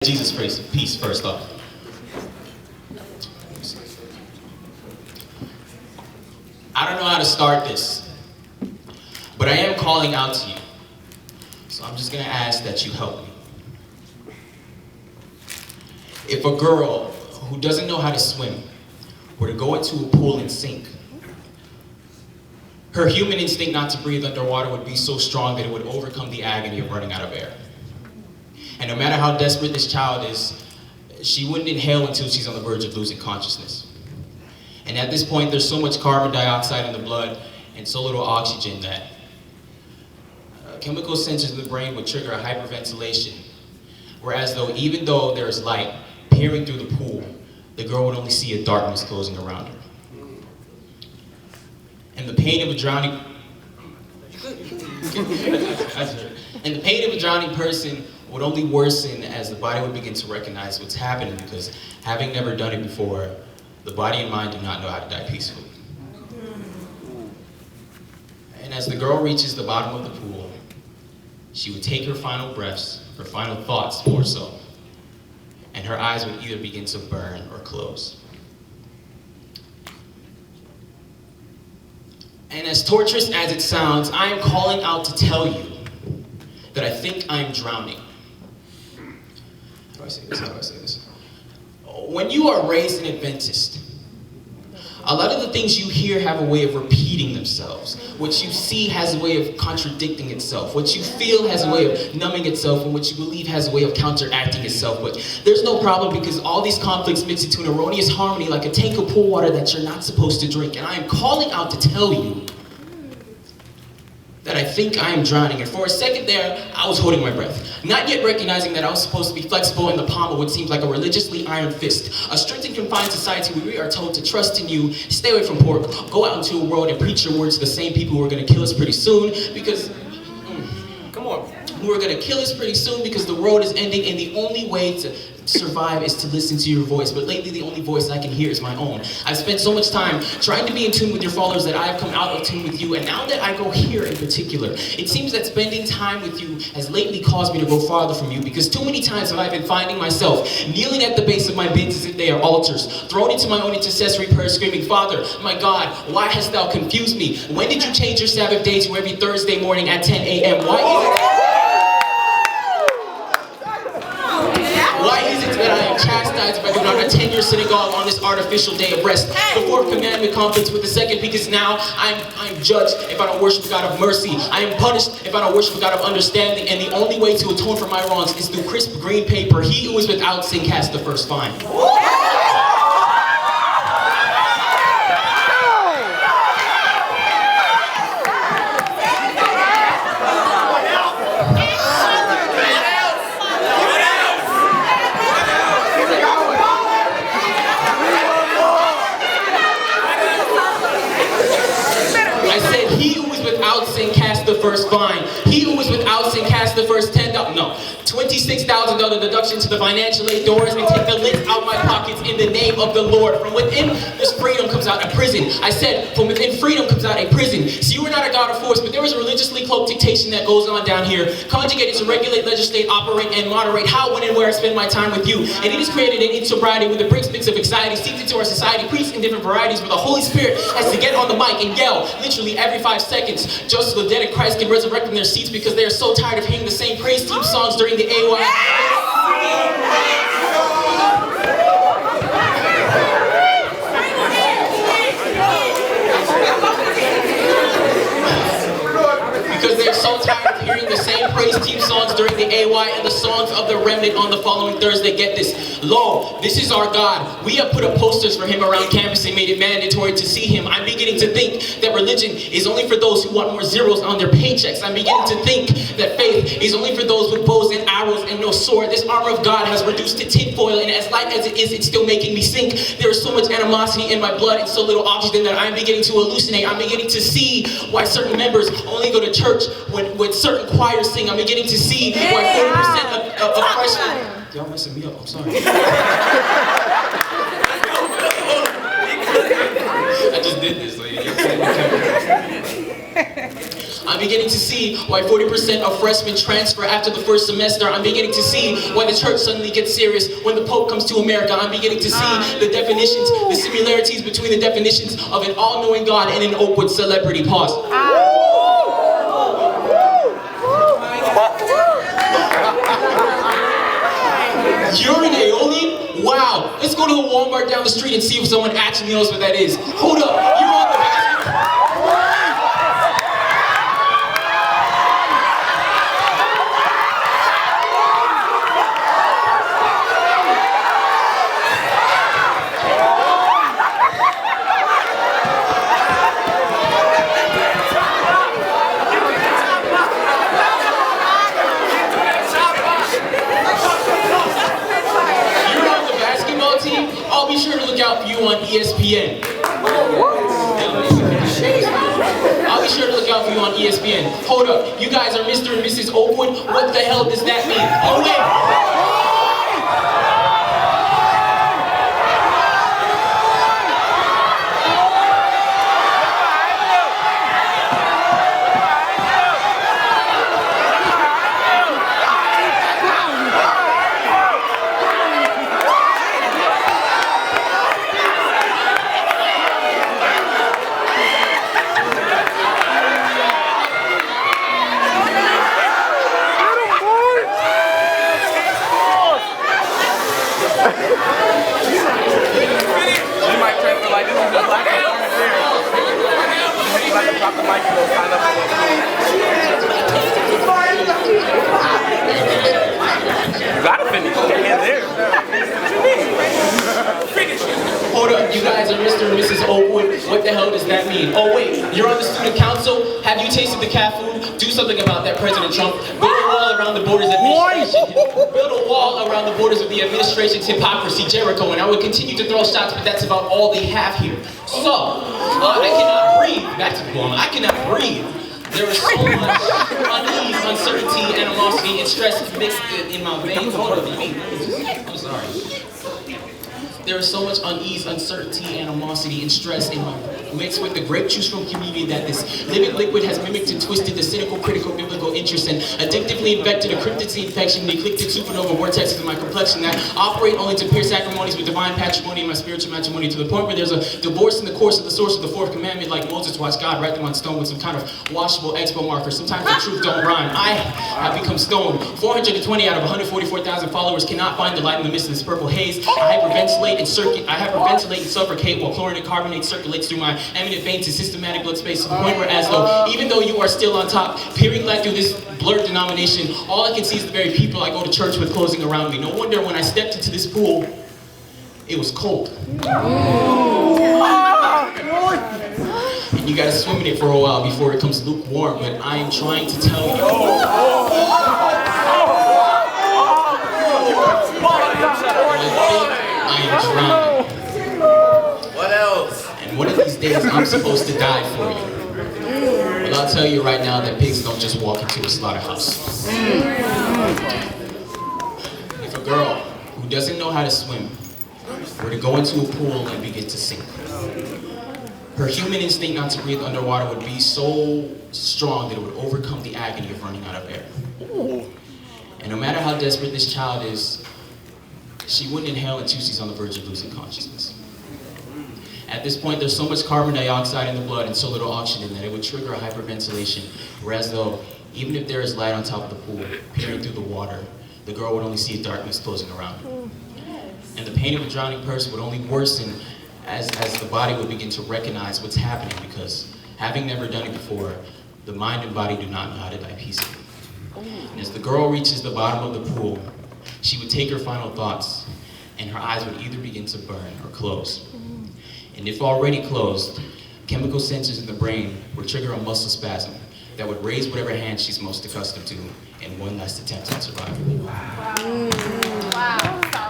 Jesus piece first off. I don't know how to start this, but I am calling out to you. So I'm just gonna ask that you help me. If a girl who doesn't know how to swim were to go into a pool and sink, her human instinct not to breathe underwater would be so strong that it would overcome the agony of running out of air. And no matter how desperate this child is, she wouldn't inhale until she's on the verge of losing consciousness. And at this point, there's so much carbon dioxide in the blood and so little oxygen that chemical sensors in the brain would trigger a hyperventilation. Whereas even though there's light peering through the pool, the girl would only see a darkness closing around her. And the pain of a drowning... And the pain of a drowning person would only worsen as the body would begin to recognize what's happening, because having never done it before, the body and mind do not know how to die peacefully. And as the girl reaches the bottom of the pool, she would take her final breaths, her final thoughts more so, and her eyes would either begin to burn or close. And as torturous as it sounds, I am calling out to tell you that I think I am drowning. How do I say this? When you are raised an Adventist, a lot of the things you hear have a way of repeating themselves. What you see has a way of contradicting itself. What you feel has a way of numbing itself, and what you believe has a way of counteracting itself. But there's no problem, because all these conflicts mix into an erroneous harmony like a tank of pool water that you're not supposed to drink. And I am calling out to tell you that I think I am drowning. And for a second there, I was holding my breath, not yet recognizing that I was supposed to be flexible in the palm of what seems like a religiously iron fist. A strict and confined society where we are told to trust in you, stay away from pork, go out into a world and preach your words to the same people who are going to kill us pretty soon, because who are going to kill us pretty soon because the world is ending, and the only way to survive is to listen to your voice. But lately, the only voice I can hear is my own. I've spent so much time trying to be in tune with your followers that I have come out of tune with you, and now that I go here in particular, it seems that spending time with you has lately caused me to go farther from you, because too many times have I been finding myself kneeling at the base of my beds as if they are altars, thrown into my own intercessory prayer, screaming, Father, my God, why hast thou confused me? When did you change your Sabbath day to every Thursday morning at 10 a.m.? Why is it that I am chastised by going on a 10-year synagogue on this artificial day of rest? The fourth commandment conflicts with the second, because now I'm judged if I don't worship the God of mercy. I am punished if I don't worship the God of understanding. And the only way to atone for my wrongs is through crisp green paper. He who is without sin casts the first fine. Sin cast the first fine. He who is without sin cast the first $26,000 deduction to the financial aid doors, and take the lint out my pockets in the name of the Lord. From within this freedom comes out a prison. I said, from within freedom comes out a prison. So you are not a God of force, but there is a religiously cloaked dictation that goes on down here, conjugated to regulate, legislate, operate, and moderate how, when, and where I spend my time with you. And it is created in sobriety with the bricks mix of anxiety seeped into our society, preached in different varieties, where the Holy Spirit has to get on the mic and yell literally every 5 seconds, just so the dead in Christ can resurrect in their seats, because they are so tired of hearing the same praise team songs during the AOI. Because they're so tired of hearing the same praise team songs during the AY and the songs of the remnant on the following Thursday. Get this. Lo, this is our God. We have put up posters for him around campus and made it mandatory to see him. I'm beginning to think that religion is only for those who want more zeros on their paychecks. I'm beginning to think that faith is only for those with bows and arrows and no sword. This armor of God has reduced to tinfoil, and as light as it is, it's still making me sink. There is so much animosity in my blood and so little oxygen that I'm beginning to hallucinate. I'm beginning to see why certain members only go to church when certain choirs sing. I'm beginning to see why 40% of freshmen... Y'all messing me up, I'm sorry. I just did this, lady. I'm beginning to see why 40% of freshmen transfer after the first semester. I'm beginning to see why the church suddenly gets serious when the Pope comes to America. I'm beginning to see the definitions, the similarities between the definitions of an all-knowing God and an Oakwood celebrity. Pause. You're an alien? Wow. Let's go to the Walmart down the street and see if someone actually knows what that is. Hold up. You're on the basket. I'll be sure to look out for you on ESPN. I'll be sure to look out for you on ESPN. Hold up, you guys are Mr. and Mrs. Oakwood? What the hell does that mean? Oh wait! Hold up, you guys are Mr. and Mrs. Oakwood. What the hell does that mean? Oh wait, you're on the student council? Have you tasted the cat food? Do something about that, President Trump. Build a wall around the borders of administration. Build a wall around the borders of the administration's hypocrisy, Jericho, and I would continue to throw shots, but that's about all they have here. So, I cannot breathe. Back to the poem. I cannot breathe. There is so much unease, uncertainty, animosity, and stress mixed in my veins. Hold up, I'm sorry. There is so much unease, uncertainty, animosity, and stress in my mixed with the grape juice from community that this living liquid has mimicked and twisted the cynical, critical, biblical interest and addictively infected a cryptid infection, the eclectic supernova vortexes in my complexion that operate only to pierce acrimonies with divine patrimony and my spiritual matrimony to the point where there's a divorce in the course of the source of the fourth commandment, like Moses watched God write them on stone with some kind of washable expo marker. Sometimes the truth don't rhyme. I have become stoned. 420 out of 144,000 followers cannot find the light in the midst of this purple haze. I hyperventilate and suffocate while chlorine and carbonate circulates through my eminent veins and systematic blood space to the point where, as though, even though you are still on top, peering light through this blurred denomination, all I can see is the very people I go to church with closing around me. No wonder when I stepped into this pool, it was cold. And you gotta swim in it for a while before it comes lukewarm, but I am trying to tell you. I am drowning. What else? And one of these days I'm supposed to die for you. Well, I'll tell you right now that pigs don't just walk into a slaughterhouse. If a girl who doesn't know how to swim were to go into a pool and begin to sink, her human instinct not to breathe underwater would be so strong that it would overcome the agony of running out of air. And no matter how desperate this child is, she wouldn't inhale until she's on the verge of losing consciousness. At this point, there's so much carbon dioxide in the blood and so little oxygen that it would trigger a hyperventilation, whereas though, even if there is light on top of the pool, peering through the water, the girl would only see darkness closing around her. And the pain of a drowning person would only worsen as the body would begin to recognize what's happening, because having never done it before, the mind and body do not know how to die peacefully. And as the girl reaches the bottom of the pool, she would take her final thoughts, and her eyes would either begin to burn or close. And if already closed, chemical sensors in the brain would trigger a muscle spasm that would raise whatever hand she's most accustomed to in one last attempt at survival. Wow.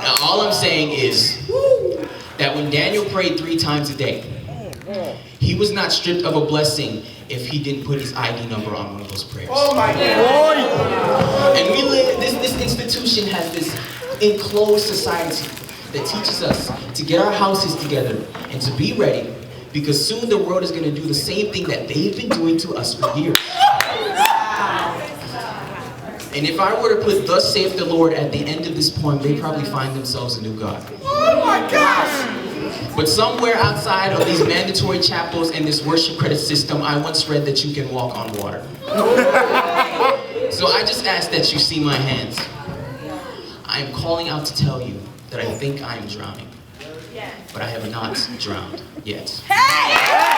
Now, all I'm saying is that when Daniel prayed 3 times a day, he was not stripped of a blessing if he didn't put his ID number on one of those prayers. Oh my God. And we live, this institution has this enclosed society that teaches us to get our houses together and to be ready, because soon the world is going to do the same thing that they've been doing to us for years. And if I were to put "Thus saith the Lord" at the end of this poem, they'd probably find themselves a new God. Oh my gosh! But somewhere outside of these mandatory chapels and this worship credit system, I once read that you can walk on water. So I just ask that you see my hands. I am calling out to tell you that I think I am drowning, but I have not drowned yet. Hey!